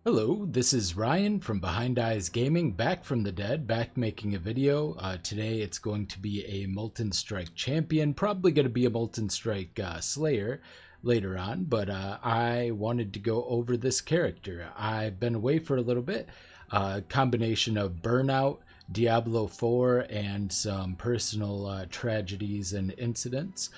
Hello, this is Ryan from Behind Eyes Gaming, back from the dead, back making a video. Today it's going to be a Molten Strike Champion, probably going to be a Molten Strike Slayer later on, but I wanted to go over this character. I've been away for a little bit, combination of burnout, Diablo 4, and some personal tragedies and incidents.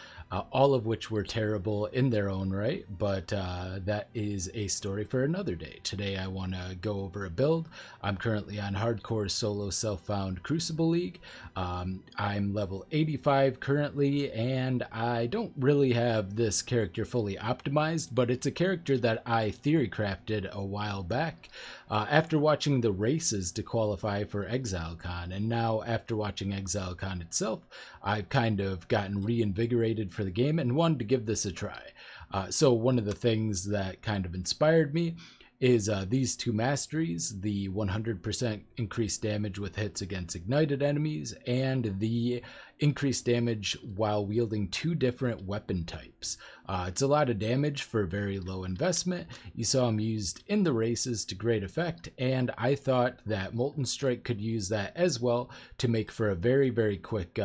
All of which were terrible in their own right, but that is a story for another day. Today I want to go over a build. I'm currently on hardcore solo self-found Crucible League. I'm level 85 currently, and I don't really have this character fully optimized, but it's a character that I theory crafted a while back after watching the races to qualify for Exilecon, and now after watching Exilecon itself, I've kind of gotten reinvigorated for the game and wanted to give this a try. So one of the things that kind of inspired me is these two masteries, the 100% increased damage with hits against ignited enemies and the increased damage while wielding two different weapon types. It's a lot of damage for very low investment. You saw them used in the races to great effect, and I thought that Molten Strike could use that as well to make for a very quick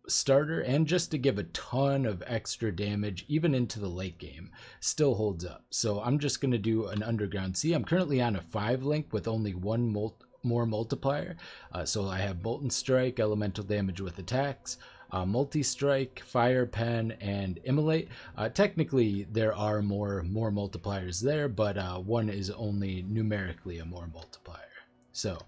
starter, and just to give a ton of extra damage even into the late game. Still holds up. So I'm just going to do an underground sea. I'm currently on a 5 link with only one more multiplier. So I have Molten Strike, elemental damage with attacks, multi-strike, fire pen, and immolate. Technically there are more multipliers there, but one is only numerically a more multiplier. So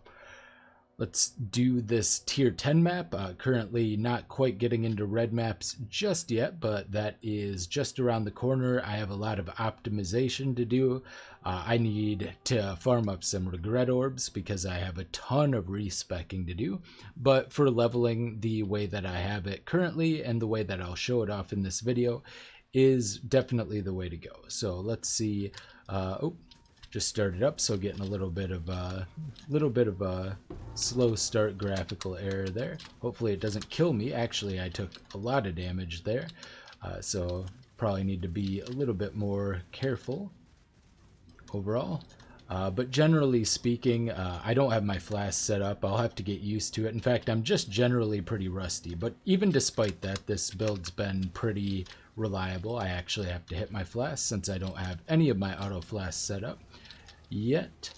let's do this tier 10 map. Currently not quite getting into red maps just yet, but that is just around the corner. I have a lot of optimization to do. I need to farm up some regret orbs because I have a ton of respecking to do. But for leveling the way that I have it currently and the way that I'll show it off in this video is definitely the way to go. So let's see. Just started up, so getting a little bit of a slow start graphical error there. Hopefully it doesn't kill me. Actually, I took a lot of damage there, so probably need to be a little bit more careful overall. But generally speaking, I don't have my flask set up. I'll have to get used to it. In fact, I'm just generally pretty rusty. But even despite that, this build's been pretty reliable. I actually have to hit my flask since I don't have any of my auto flasks set up yet.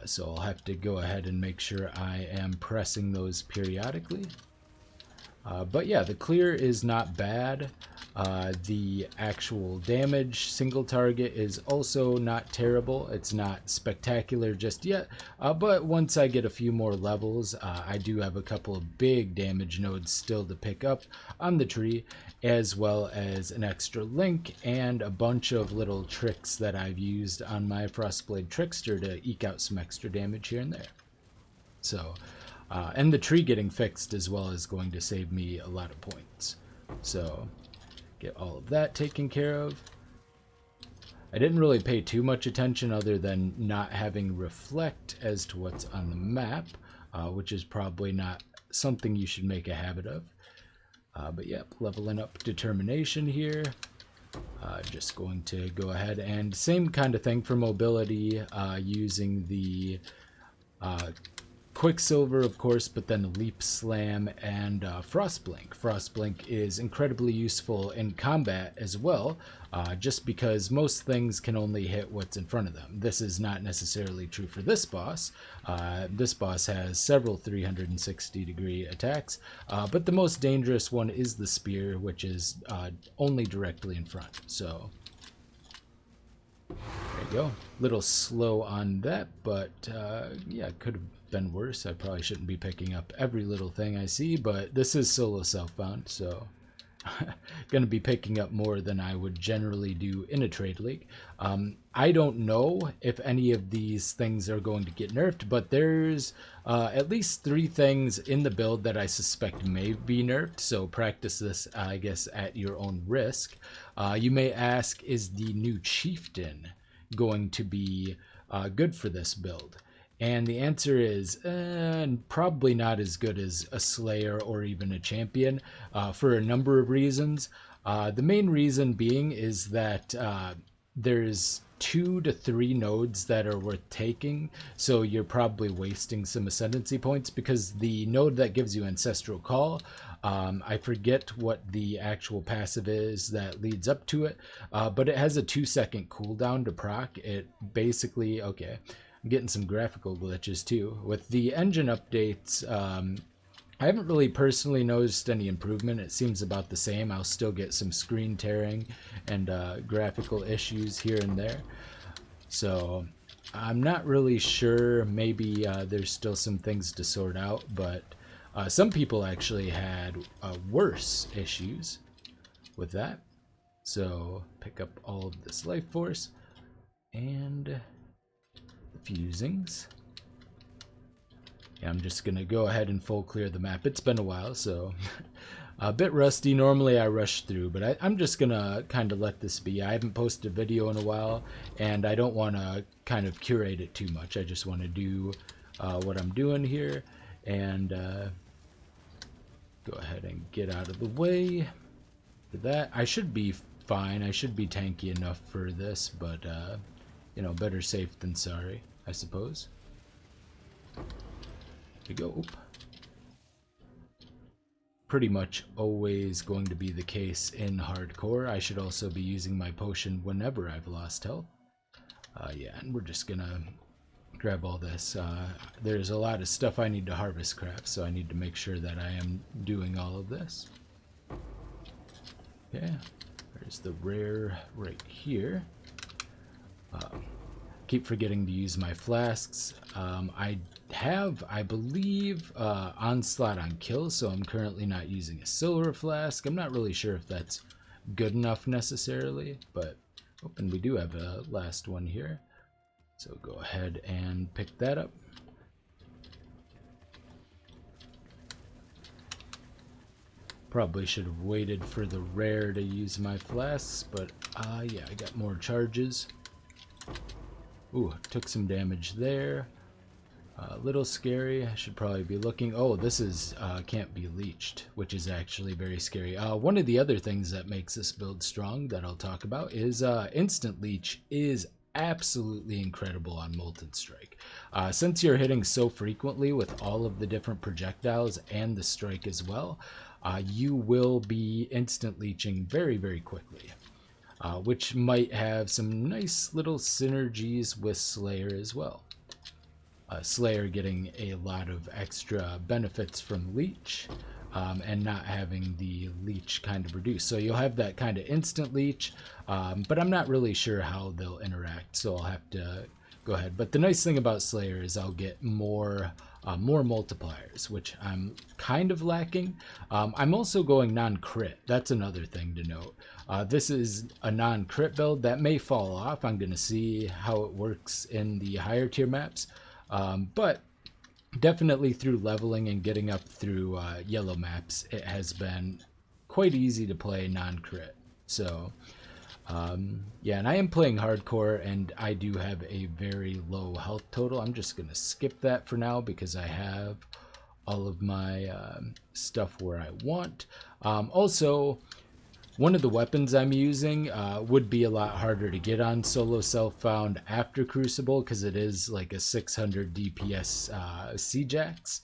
So I'll have to go ahead and make sure I am pressing those periodically. But yeah, the clear is not bad. The actual damage single target is also not terrible. It's not spectacular just yet, but once I get a few more levels, I do have a couple of big damage nodes still to pick up on the tree, as well as an extra link and a bunch of little tricks that I've used on my Frostblade Trickster to eke out some extra damage here and there. So and the tree getting fixed as well is going to save me a lot of points. So get all of that taken care of. I didn't really pay too much attention other than not having reflect as to what's on the map, which is probably not something you should make a habit of. But yep, leveling up determination here. Just going to go ahead and same kind of thing for mobility, using the Quicksilver, of course, but then Leap Slam and Frostblink. Frostblink is incredibly useful in combat as well, just because most things can only hit what's in front of them. This is not necessarily true for this boss. This boss has several 360-degree attacks, but the most dangerous one is the spear, which is only directly in front. So there you go. Little slow on that, but yeah, could have been worse. I probably shouldn't be picking up every little thing I see, but this is solo self-found, so going to be picking up more than I would generally do in a trade league. I don't know if any of these things are going to get nerfed, but there's at least 3 things in the build that I suspect may be nerfed, so practice this, I guess, at your own risk. You may ask, is the new Chieftain going to be good for this build? And the answer is probably not as good as a Slayer or even a Champion, for a number of reasons. The main reason being is that there's 2 to 3 nodes that are worth taking, so you're probably wasting some ascendancy points, because the node that gives you Ancestral Call, I forget what the actual passive is that leads up to it, but it has a 2-second cooldown to proc. It basically, okay, I'm getting some graphical glitches too. With the engine updates, I haven't really personally noticed any improvement. It seems about the same. I'll still get some screen tearing and graphical issues here and there. So I'm not really sure. Maybe there's still some things to sort out, but some people actually had worse issues with that. So pick up all of this life force and the fusings. Yeah, I'm just gonna go ahead and full clear the map. It's been a while, so a bit rusty. Normally I rush through, but I'm just gonna kind of let this be. I haven't posted a video in a while, and I don't want to kind of curate it too much. I just want to do what I'm doing here, and go ahead and get out of the way for that. I should be fine. I should be tanky enough for this, but you know, better safe than sorry, I suppose. We go. Oop. Pretty much always going to be the case in hardcore. I should also be using my potion whenever I've lost health. Yeah, and we're just gonna grab all this. There's a lot of stuff I need to harvest craft, so I need to make sure that I am doing all of this. Okay, there's the rare right here. Keep forgetting to use my flasks. I have, I believe, onslaught on kills, so I'm currently not using a silver flask. I'm not really sure if that's good enough necessarily, but oh, and we do have a last one here, so go ahead and pick that up. Probably should have waited for the rare to use my flasks, but yeah, I got more charges. Ooh, took some damage there. A little scary. I should probably be looking. Oh, this is can't be leeched, which is actually very scary. One of the other things that makes this build strong that I'll talk about is instant leech is absolutely incredible on Molten Strike. Since you're hitting so frequently with all of the different projectiles and the strike as well, you will be instant leeching very, very quickly. Which might have some nice little synergies with Slayer as well. Slayer getting a lot of extra benefits from Leech, and not having the Leech kind of reduced. So you'll have that kind of instant Leech, but I'm not really sure how they'll interact, so I'll have to go ahead. But the nice thing about Slayer is I'll get more multipliers, which I'm kind of lacking. I'm also going non-crit. That's another thing to note. This is a non-crit build that may fall off. I'm going to see how it works in the higher tier maps. But definitely through leveling and getting up through yellow maps, it has been quite easy to play non-crit. So yeah, and I am playing hardcore, and I do have a very low health total. I'm just going to skip that for now because I have all of my stuff where I want. Also, one of the weapons I'm using would be a lot harder to get on solo self-found after Crucible, because it is like a 600 DPS C-Jax,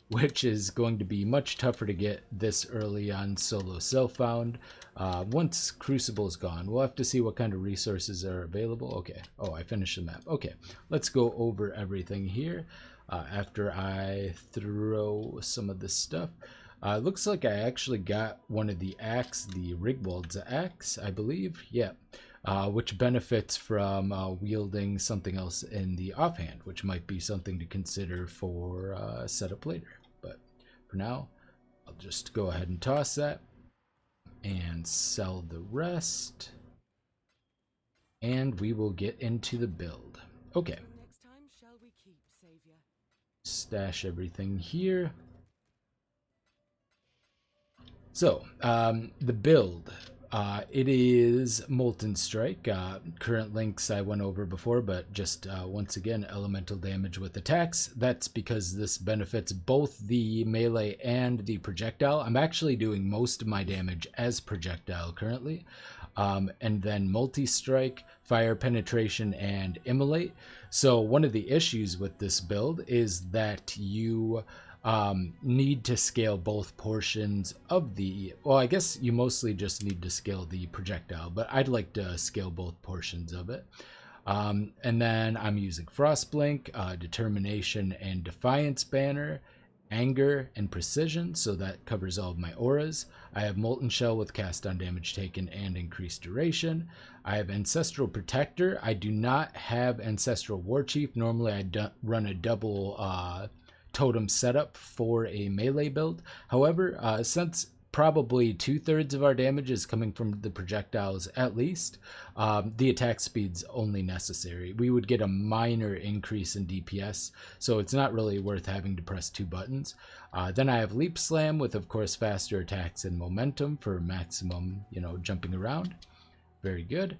which is going to be much tougher to get this early on solo self-found. Once Crucible's gone, we'll have to see what kind of resources are available. Okay, oh, I finished the map. Okay, let's go over everything here after I throw some of this stuff. Looks like I actually got one of the axe, the Rigwald's axe, I believe. Yeah, which benefits from wielding something else in the offhand, which might be something to consider for setup later. But for now, I'll just go ahead and toss that and sell the rest, and we will get into the build. Okay. Next time shall we keep, Savior? Stash everything here. So, the build, it is Molten Strike. Current links I went over before, but just once again, elemental damage with attacks. That's because this benefits both the melee and the projectile. I'm actually doing most of my damage as projectile currently. and then multi-strike, fire penetration, and immolate. So one of the issues with this build is that you need to scale both portions of the, well, I guess you mostly just need to scale the projectile, but I'd like to scale both portions of it. And then I'm using Frostblink, Determination and Defiance banner, Anger and Precision, so that covers all of my auras. I have Molten Shell with cast on damage taken and increased duration. I have Ancestral Protector. I do not have Ancestral Warchief. Normally I run a double totem setup for a melee build. However, since probably 2/3 of our damage is coming from the projectiles at least, the attack speed's only necessary. We would get a minor increase in DPS, so it's not really worth having to press 2 buttons. Then I have Leap Slam with, of course, faster attacks and momentum for maximum, jumping around. Very good.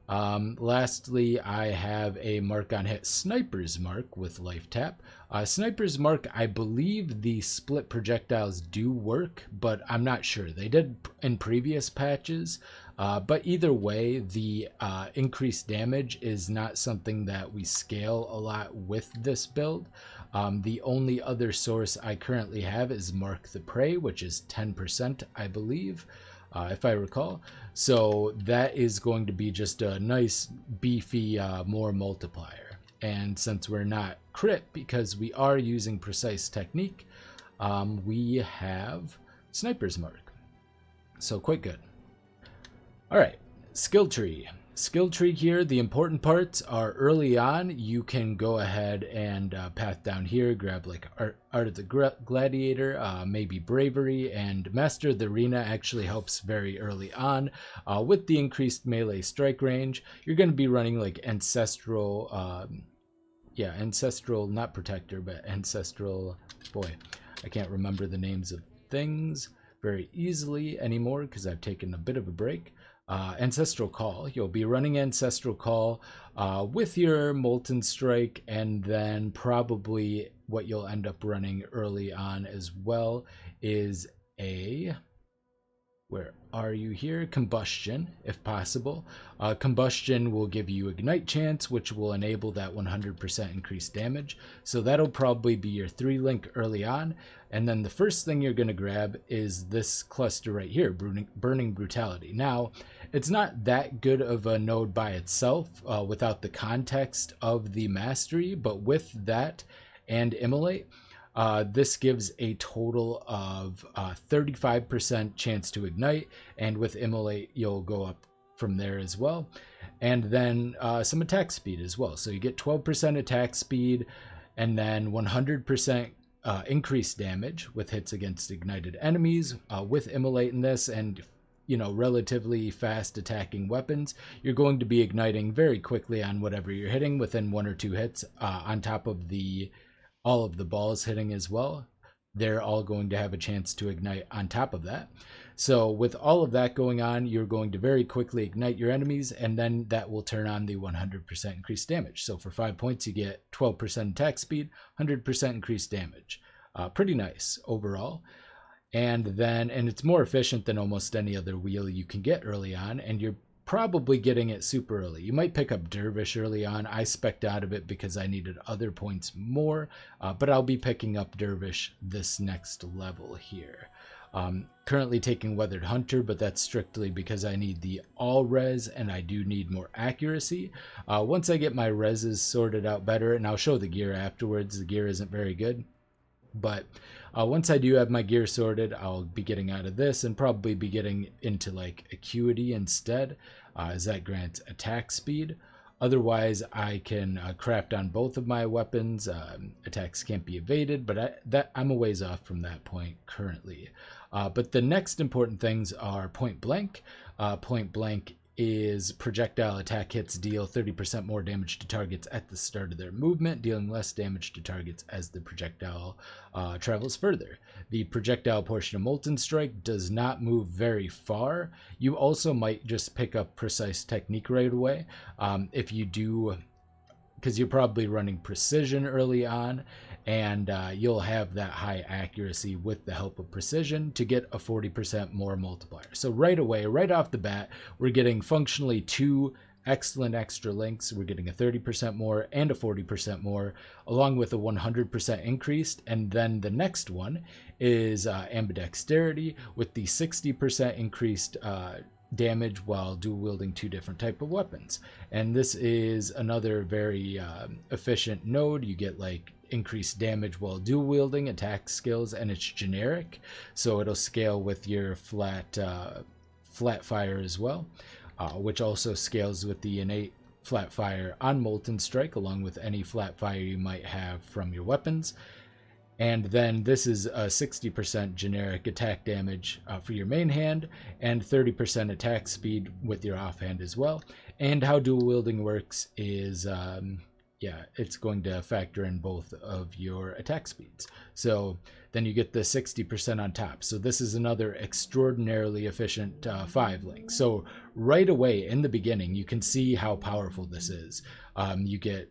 Lastly, I have a mark on hit, Sniper's Mark with life tap. Sniper's Mark, I believe the split projectiles do work, but I'm not sure. They did in previous patches, but either way, the increased damage is not something that we scale a lot with this build. The only other source I currently have is Mark the Prey, which is 10%, I believe. If I recall. So that is going to be just a nice beefy more multiplier. And since we're not crit because we are using precise technique, we have Sniper's Mark. So quite good. All right, skill tree. Skill tree here, the important parts are early on. You can go ahead and path down here, grab like Art of the Gladiator, maybe Bravery, and Master of the Arena actually helps very early on. With the increased melee strike range, you're going to be running like Ancestral, Ancestral, not Protector, but Ancestral, boy, I can't remember the names of things very easily anymore because I've taken a bit of a break. Ancestral Call. You'll be running Ancestral Call with your Molten Strike, and then probably what you'll end up running early on as well is a, where are you here? Combustion, if possible. Combustion will give you Ignite Chance, which will enable that 100% increased damage. So that'll probably be your 3-link early on. And then the first thing you're going to grab is this cluster right here, Burning Brutality. Now, it's not that good of a node by itself without the context of the mastery, but with that and Immolate, this gives a total of 35% chance to ignite, and with Immolate you'll go up from there as well. And then some attack speed as well. So you get 12% attack speed and then 100% increased damage with hits against ignited enemies. With Immolate in this and relatively fast attacking weapons, you're going to be igniting very quickly on whatever you're hitting within 1 or 2 hits, on top of all of the balls hitting as well. They're all going to have a chance to ignite on top of that. So with all of that going on, you're going to very quickly ignite your enemies, and then that will turn on the 100% increased damage. So for 5 points, you get 12% attack speed, 100% increased damage. Pretty nice overall. And it's more efficient than almost any other wheel you can get early on, and you're probably getting it super early. You might pick up Dervish early on. I spec'd out of it because I needed other points more, but I'll be picking up Dervish this next level here. Currently taking Weathered Hunter, but that's strictly because I need the all res and I do need more accuracy. Once I get my reses sorted out better, and I'll show the gear afterwards, the gear isn't very good, but once I do have my gear sorted, I'll be getting out of this and probably be getting into like Acuity instead, as that grants attack speed. Otherwise, I can craft on both of my weapons. Attacks can't be evaded, but I'm a ways off from that point currently. But the next important things are Point Blank. Point Blank is projectile attack hits deal 30% more damage to targets at the start of their movement, dealing less damage to targets as the projectile travels further. The projectile portion of Molten Strike does not move very far. You also might just pick up Precise Technique right away. If you do, because you're probably running Precision early on, and you'll have that high accuracy with the help of precision to get a 40% more multiplier. So right away, right off the bat, we're getting functionally two excellent extra links. We're getting a 30% more and a 40% more, along with a 100% increased. And then the next one is ambidexterity with the 60% increased damage while dual wielding two different type of weapons. And this is another very efficient node. You get like increased damage while dual wielding attack skills, and it's generic, so it'll scale with your flat fire as well, which also scales with the innate flat fire on Molten Strike, along with any flat fire you might have from your weapons. And then this is a 60% generic attack damage for your main hand, and 30% attack speed with your offhand as well. And how dual wielding works is, it's going to factor in both of your attack speeds. So then you get the 60% on top. So this is another extraordinarily efficient 5 link. So right away in the beginning, you can see how powerful this is. You get,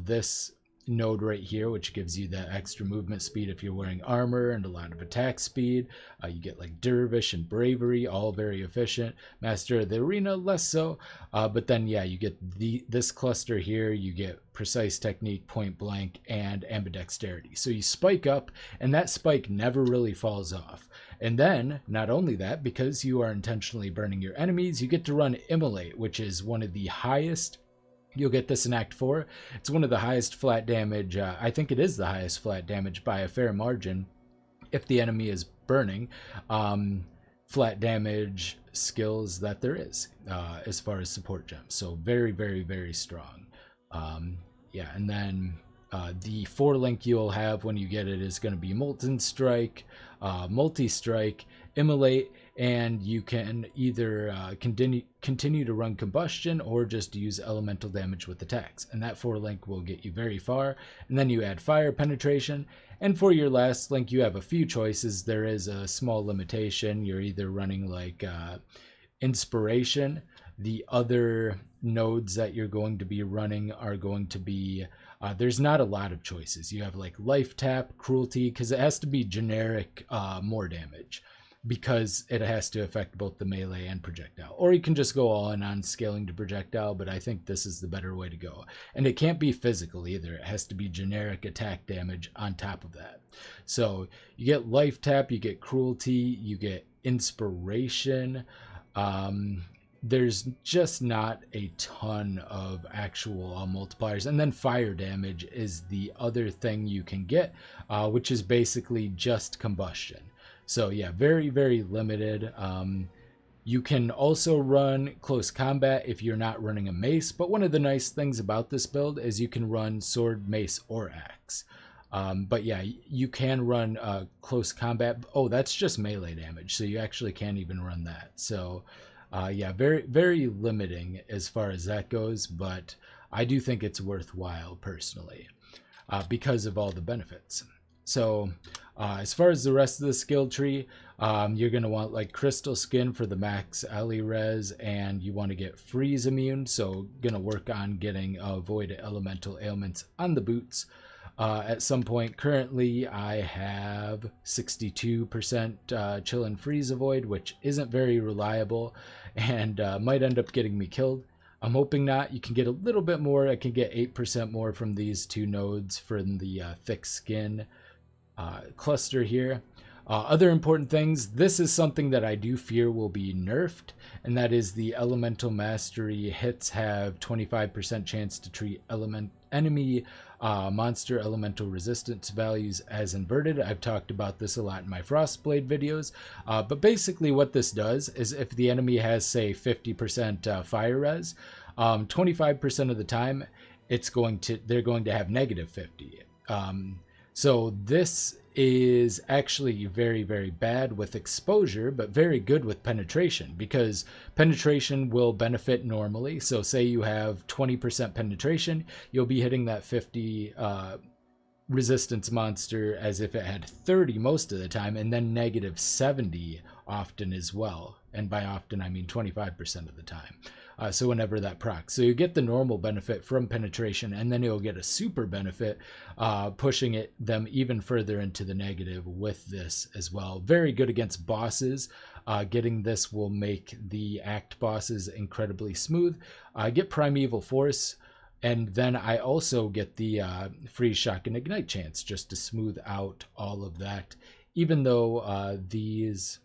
this node right here, which gives you that extra movement speed if you're wearing armor, and a lot of attack speed. You get like Dervish and Bravery, all very efficient. Master of the Arena, less so, but then you get this cluster here. You get Precise Technique, Point Blank, and Ambidexterity. So you spike up, and that spike never really falls off. And then, not only that, because you are intentionally burning your enemies, you get to run Immolate, which is one of the highest. You'll get this in Act 4. It's one of the highest flat damage. I think it is the highest flat damage by a fair margin if the enemy is burning. Flat damage skills that there is as far as support gems. So very, very, very strong. And then the 4 link you'll have when you get it is going to be Molten Strike, Multi-Strike, Immolate, and you can either continue to run Combustion or just use elemental damage with attacks. And that 4 link will get you very far. And then you add Fire Penetration. And for your last link, you have a few choices. There is a small limitation. You're either running like Inspiration. The other nodes that you're going to be running are going to be, there's not a lot of choices. You have like Life Tap, Cruelty, because it has to be generic more damage, because it has to affect both the melee and projectile. Or you can just go all in on scaling to projectile, but I think this is the better way to go. And it can't be physical either. It has to be generic attack damage on top of that. So you get Life Tap, you get Cruelty, you get Inspiration. There's just not a ton of actual multipliers. And then Fire Damage is the other thing you can get, which is basically just Combustion. So very, very limited. You can also run Close Combat if you're not running a mace, but one of the nice things about this build is you can run Sword, Mace, or Axe. You can run Close Combat. Oh, that's just melee damage, so you actually can't even run that. So very, very limiting as far as that goes, but I do think it's worthwhile personally because of all the benefits. So as far as the rest of the skill tree, you're going to want like Crystal Skin for the max Ali res, and you want to get Freeze Immune, so going to work on getting Void Elemental Ailments on the boots. At some point, currently I have 62% Chill and Freeze Avoid, which isn't very reliable and might end up getting me killed. I'm hoping not. You can get a little bit more. I can get 8% more from these 2 nodes from the Thick Skin cluster here. Other important things, this is something that I do fear will be nerfed, and that is the Elemental Mastery hits have 25% chance to treat enemy monster elemental resistance values as inverted. I've talked about this a lot in my Frostblade videos, but basically what this does is if the enemy has, say, 50% fire res, 25% of the time they're going to have negative 50. So this is actually very, very bad with exposure, but very good with penetration, because penetration will benefit normally. So say you have 20% penetration, you'll be hitting that 50 resistance monster as if it had 30 most of the time, and then negative 70 often as well. And by often, I mean 25% of the time. So whenever that procs. So you get the normal benefit from penetration, and then you'll get a super benefit, pushing them even further into the negative with this as well. Very good against bosses. Getting this will make the act bosses incredibly smooth. I get Primeval Force, and then I also get the Freeze, Shock, and Ignite chance just to smooth out all of that, even though these...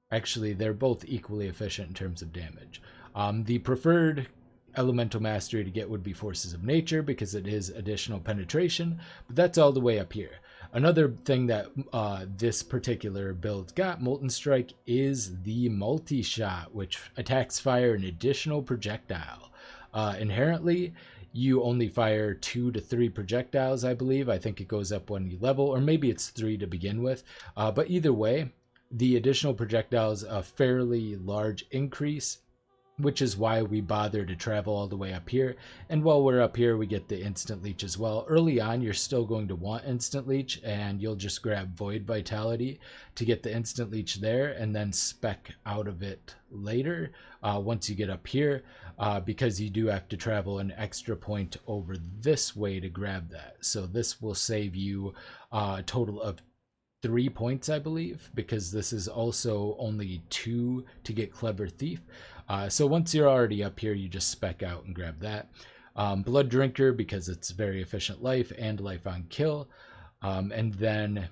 Actually, they're both equally efficient in terms of damage. The preferred elemental mastery to get would be Forces of Nature because it is additional penetration, but that's all the way up here. Another thing that this particular build got, Molten Strike, is the multi-shot, which attacks fire an additional projectile. Inherently, you only fire 2 to 3 projectiles, I believe. I think it goes up when you level, or maybe it's 3 to begin with. But either way, the additional projectile is a fairly large increase, which is why we bother to travel all the way up here. And while we're up here, we get the instant leech as well. Early on, you're still going to want instant leech, and you'll just grab Void Vitality to get the instant leech there, and then spec out of it later once you get up here, because you do have to travel an extra point over this way to grab that. So this will save you a total of 3 points, I believe, because this is also only 2 to get Clever Thief. So once you're already up here, you just spec out and grab that. Blood Drinker, because it's very efficient life and life on kill. And then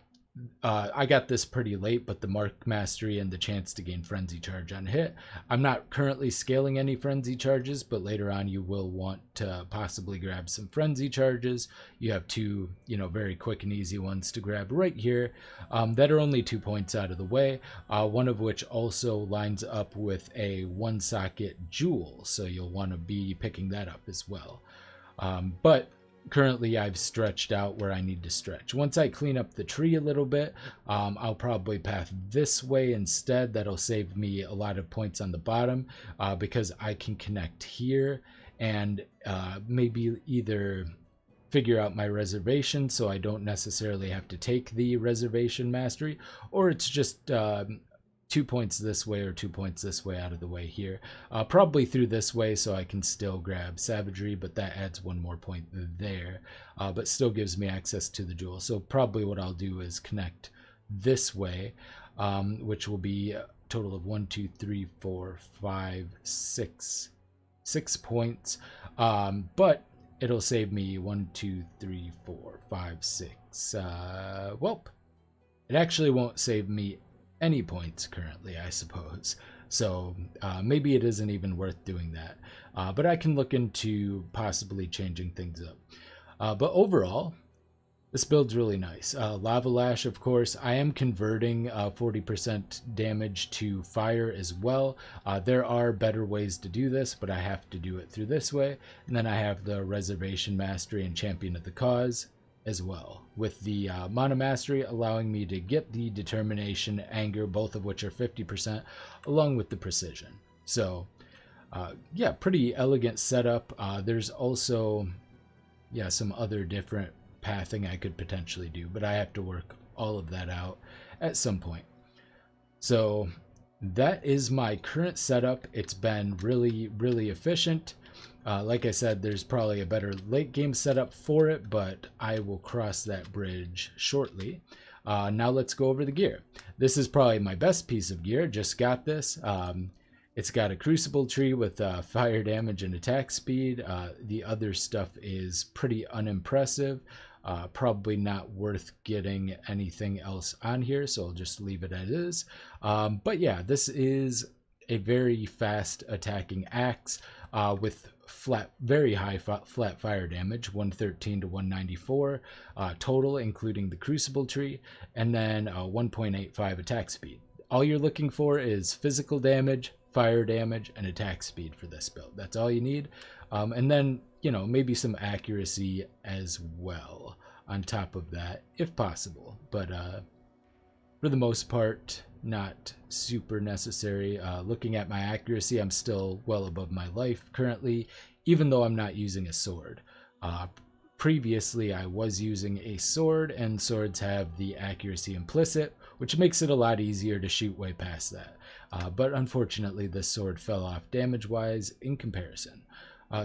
I got this pretty late, but the Mark Mastery and the chance to gain Frenzy Charge on hit. I'm not currently scaling any Frenzy Charges, but later on you will want to possibly grab some Frenzy Charges. You have 2, very quick and easy ones to grab right here that are only 2 points out of the way, one of which also lines up with a 1-socket Jewel, so you'll want to be picking that up as well. But currently I've stretched out where I need to stretch. Once I clean up the tree a little bit, I'll probably path this way instead. That'll save me a lot of points on the bottom because I can connect here and maybe either figure out my reservation so I don't necessarily have to take the reservation mastery, or it's just 2 points this way or 2 points this way out of the way here. Probably through this way so I can still grab Savagery, but that adds 1 more point there, but still gives me access to the jewel. So probably what I'll do is connect this way, which will be a total of 1, 2, 3, 4, 5, 6 points. But it'll save me 1, 2, 3, 4, 5, 6. Well, it actually won't save me any points currently, I suppose. So maybe it isn't even worth doing that. But I can look into possibly changing things up. But overall, this build's really nice. Lava Lash, of course. I am converting 40% damage to fire as well. There are better ways to do this, but I have to do it through this way. And then I have the Reservation Mastery and Champion of the Cause as well, with the Mana Mastery allowing me to get the Determination, Anger, both of which are 50%, along with the Precision. So yeah, pretty elegant setup. There's also some other different pathing I could potentially do, but I have to work all of that out at some point. So that is my current setup. It's been really, really efficient. Like I said, there's probably a better late game setup for it, but I will cross that bridge shortly. Now let's go over the gear. This is probably my best piece of gear. Just got this. It's got a Crucible Tree with fire damage and attack speed. The other stuff is pretty unimpressive. Probably not worth getting anything else on here, so I'll just leave it as is. But yeah, this is a very fast attacking axe with very high flat fire damage, 113 to 194 total, including the Crucible Tree, and then 1.85 attack speed. All you're looking for is physical damage, fire damage, and attack speed for this build. That's all you need. And then, maybe some accuracy as well on top of that, if possible. But for the most part, not super necessary. Looking at my accuracy, I'm still well above my life currently, even though I'm not using a sword. Previously, I was using a sword, and swords have the accuracy implicit, which makes it a lot easier to shoot way past that. But unfortunately, this sword fell off damage-wise in comparison.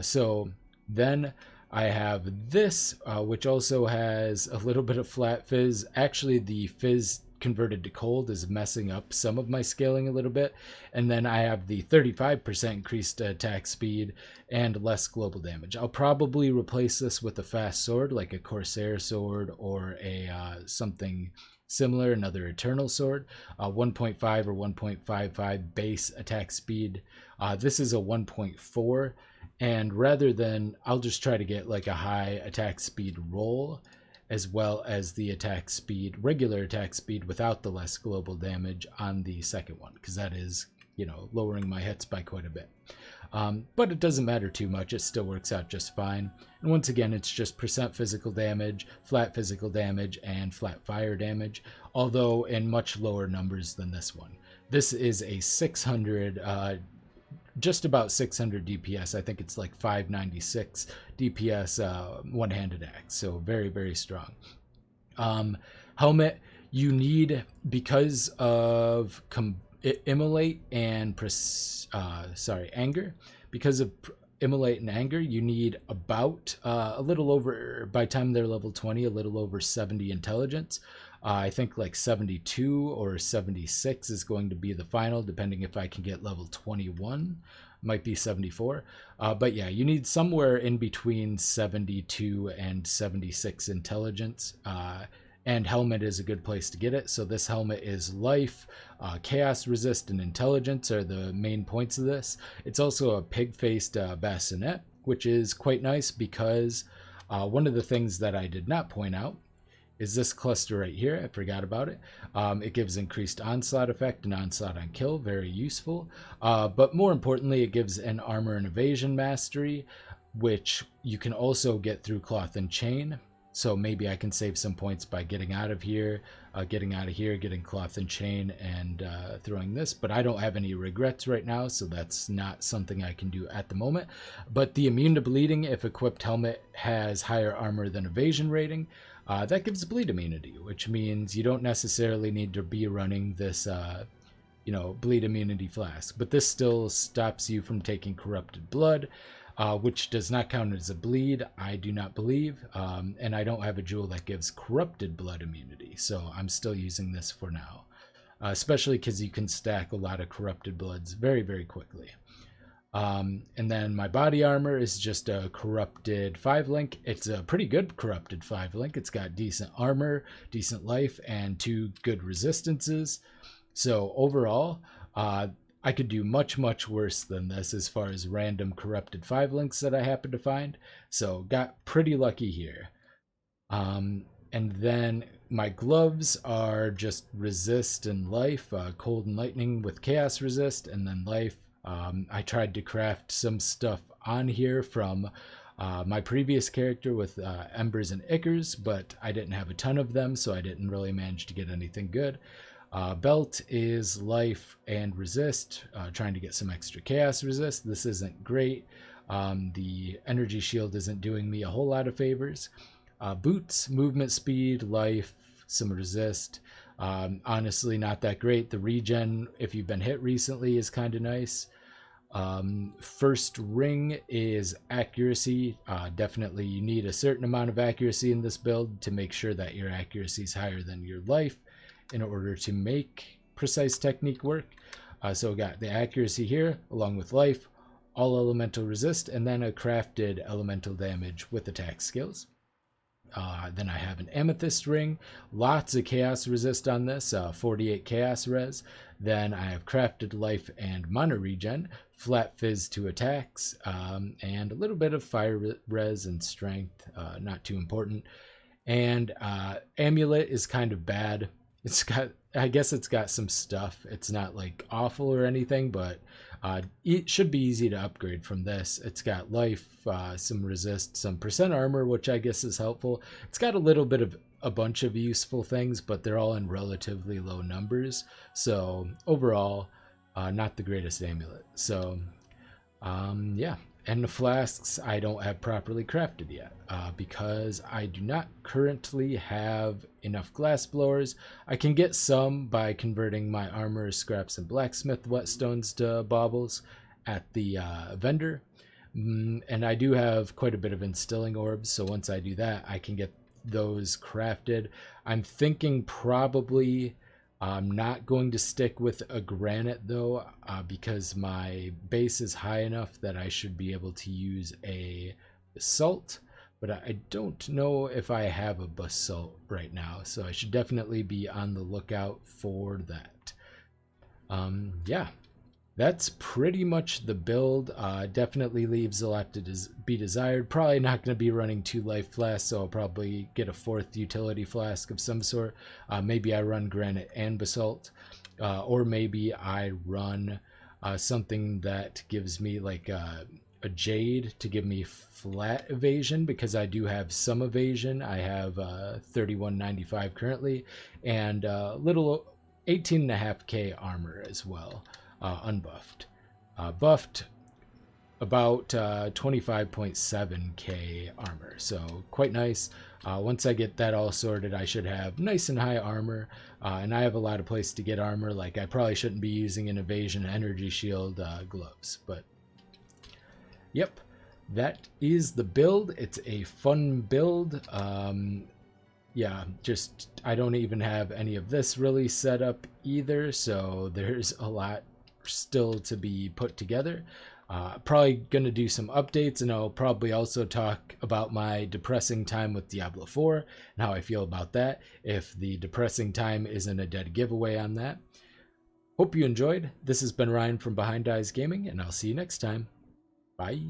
So then I have this, which also has a little bit of flat fizz. Actually, the fizz converted to cold is messing up some of my scaling a little bit. And then I have the 35% increased attack speed and less global damage. I'll probably replace this with a fast sword like a Corsair sword or a something similar, another Eternal sword. 1.5 or 1.55 base attack speed. This is a 1.4, and rather than, I'll just try to get like a high attack speed roll, as well as the attack speed, regular attack speed without the less global damage on the second one, because that is, lowering my hits by quite a bit. But it doesn't matter too much. It still works out just fine. And once again, it's just percent physical damage, flat physical damage, and flat fire damage, although in much lower numbers than this one. This is a 600, just about 600 DPS. I think it's like 596 DPS one-handed axe. So very, very strong. Helmet, you need, because of immolate and anger, because of immolate and anger, you need about a little over, by the time they're level 20, a little over 70 intelligence. I think like 72 or 76 is going to be the final, depending if I can get level 21. Might be 74. But yeah, you need somewhere in between 72 and 76 intelligence. And helmet is a good place to get it. So this helmet is life, chaos resist, and intelligence are the main points of this. It's also a pig-faced bassinet, which is quite nice because one of the things that I did not point out is this cluster right here. I forgot about it. It gives increased onslaught effect and onslaught on kill, very useful. But more importantly, it gives an armor and evasion mastery, which you can also get through cloth and chain. So maybe I can save some points by getting out of here, getting cloth and chain, and throwing this. But I don't have any regrets right now, so that's not something I can do at the moment. But the immune to bleeding, if equipped helmet has higher armor than evasion rating, that gives bleed immunity, which means you don't necessarily need to be running this, bleed immunity flask. But this still stops you from taking corrupted blood, which does not count as a bleed, I do not believe. And I don't have a jewel that gives corrupted blood immunity, so I'm still using this for now. Especially because you can stack a lot of corrupted bloods very, very quickly. And then my body armor is just a corrupted 5-link. It's a pretty good corrupted 5-link. It's got decent armor, decent life, and 2 good resistances. So overall, I could do much, much worse than this as far as random corrupted 5-links that I happen to find. So got pretty lucky here. And then my gloves are just resist and life, cold and lightning with chaos resist, and then life. I tried to craft some stuff on here from my previous character with embers and ichors, but I didn't have a ton of them, so I didn't really manage to get anything good. Belt is life and resist, trying to get some extra chaos resist. This isn't great. The energy shield isn't doing me a whole lot of favors. Boots, movement speed, life, some resist. Honestly, not that great. The regen, if you've been hit recently, is kind of nice. First ring is accuracy. Definitely you need a certain amount of accuracy in this build to make sure that your accuracy is higher than your life in order to make precise technique work. So we got the accuracy here along with life, all elemental resist, and then a crafted elemental damage with attack skills. Then I have an amethyst ring, lots of chaos resist on this, 48 chaos res. Then I have crafted life and mana regen, flat fizz to attacks, and a little bit of fire res and strength, not too important. And amulet is kind of bad. I guess it's got some stuff. It's not like awful or anything, but it should be easy to upgrade from this. It's got life, some resist, some percent armor, which I guess is helpful. It's got a little bit of a bunch of useful things, but they're all in relatively low numbers. So overall, not the greatest amulet. So yeah, And the flasks I don't have properly crafted yet because I do not currently have enough glass blowers. I can get some by converting my armor, scraps, and blacksmith whetstones to baubles at the vendor. And I do have quite a bit of instilling orbs, so once I do that, I can get those crafted. I'm thinking probably I'm not going to stick with a granite though, because my base is high enough that I should be able to use a basalt, but I don't know if I have a basalt right now, so I should definitely be on the lookout for that. Yeah, that's pretty much the build. Definitely leaves a lot to be desired. Probably not going to be running 2 life flasks, so I'll probably get a 4th utility flask of some sort. Maybe I run granite and basalt, or maybe I run something that gives me like a jade to give me flat evasion, because I do have some evasion. I have 3195 currently, and little 18.5k armor as well. Unbuffed. Buffed about 25.7k armor, so quite nice. Once I get that all sorted, I should have nice and high armor, and I have a lot of place to get armor. Like, I probably shouldn't be using an evasion energy shield gloves, but yep, that is the build. It's a fun build. Yeah, just I don't even have any of this really set up either, so there's a lot still to be put together. Probably gonna do some updates, and I'll probably also talk about my depressing time with Diablo 4 and how I feel about that, if the depressing time isn't a dead giveaway on that. Hope you enjoyed. This has been Ryan from Behind Eyes Gaming, and I'll see you next time. Bye.